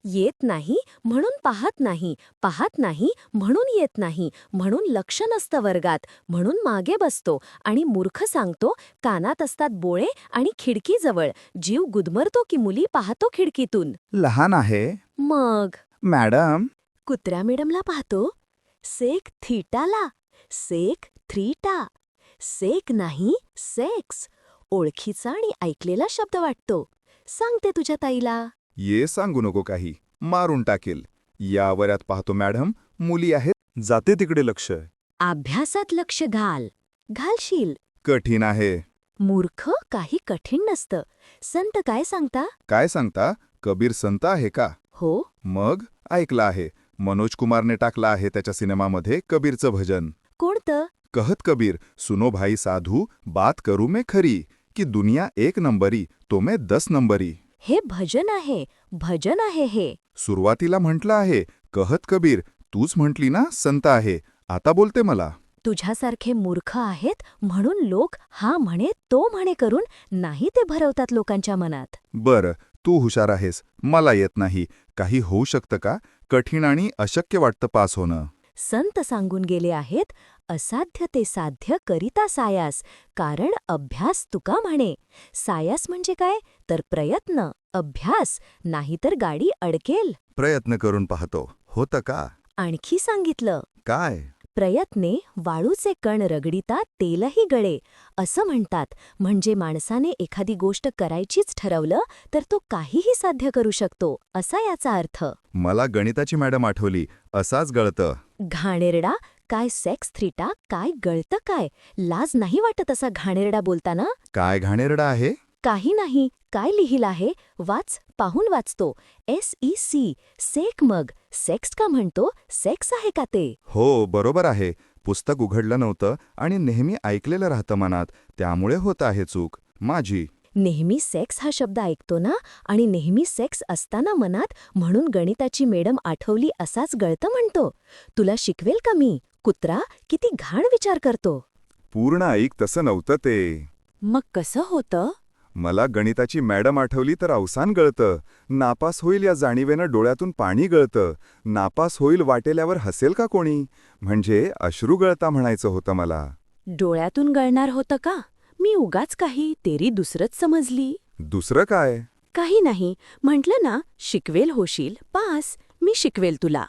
येत नाही म्हणून पाहत नाही, पाहत नाही म्हणून येत नाही, म्हणून लक्ष नसतं वर्गात, म्हणून मागे बसतो आणि मूर्ख सांगतो कानात असतात बोळे आणि खिडकीजवळ, जीव गुदमरतो की मुली पाहतो खिडकीतून. लहान आहे. मग मॅडम. कुत्र्या मॅडमला पाहतो, सेक थीटाला, सेक थ्रीटा. सेक नाही सेक्स. ओळखीचा आणि ऐकलेला शब्द वाटतो. सांगते तुझ्या ताईला. ये सांगू नको काही, मारून टाकेल. या वऱ्यात पाहतो मॅडम, मुली आहेत. जाते तिकडे लक्ष. अभ्यासात लक्ष घाल. घालशील. कठीण आहे. मूर्ख, काही कठीण नसतं. संत काय सांगता? काय सांगता? कबीर संत आहे का? हो. मग ऐकलं आहे. मनोज कुमारने टाकलं आहे त्याच्या सिनेमामध्ये कबीरचं भजन. कोणतं? कहत कबीर, सुनो भाई साधू, बात करू मैं खरी, की दुनिया एक नंबरी, तो मैं 10 नंबरी. हे भजन आहे. भजन आहे हे. सुरुवातीला म्हटलं आहे, कहत कबीर, तूच म्हटली ना संत आहे, आता बोलते मला. तुझ्यासारखे मूर्ख आहेत म्हणून लोक हा म्हणे तो म्हणे करून नाही ते भरवतात लोकांच्या मनात. बरं, तू हुशार आहेस, मला येत नाही. काही होऊ शकतं का? कठीण आणि अशक्य वाटतं पास होणं. संत सांगून गेले आहेत, असाध्य ते साध्य करिता सायास, कारण अभ्यास तुका म्हणे. सायास म्हणजे काय? तर प्रयत्न, अभ्यास, नाहीतर गाडी अडकेल. प्रयत्न करून पाहतो, होतं का? आणखी सांगितलं, काय? प्रयत्ने वाळूचे कण रगडिता तेलही गळे, असं म्हणतात. म्हणजे माणसाने एखादी गोष्ट करायचीच ठरवलं तर तो काहीही साध्य करू शकतो, असा याचा अर्थ. मला गणिताची मॅडम आठवली, असाच गळतं. घाणेरडा, काय सेक्स थ्रीटा, काय गळतं काय? लाज नाही वाटत असा घाणेरडा बोलताना? काय घाणेरडा आहे? काही नाही. काय लिहिलं आहे? वाच, पाहून वाचतो. SEC, सेक. मग सेक्स का म्हणतो? सेक्स आहे का ते? हो, बरोबर आहे. पुस्तक उघडलं नव्हतं आणि नेहमी ऐकलेलं राहतं मनात, त्यामुळे होत आहे चूक माझी. नेहमी सेक्स हा शब्द ऐकतो ना, आणि नेहमी सेक्स असताना मनात, म्हणून गणिताची मॅडम आठवली असाच गळतं म्हणतो. तुला शिकवेल का मी? कुत्रा, किती घाण विचार करतो. पूर्ण ऐक, तसं नव्हतं ते. मग कसं होतं? मला गणिताची मॅडम आठवली तर अवसान गळतं. नापास होईल या जाणीवेनं डोळ्यातून पाणी गळतं. नापास होईल वाटेल्यावर हसेल का कोणी? म्हणजे अश्रू गळता म्हणायचं होतं मला. डोळ्यातून गळणार होतं का? मी उगाच काही तेरी दुसरंच समजली. दुसरं काय? काही नाही. म्हटलं ना, शिकवेल होशील पास. मी शिकवेल तुला.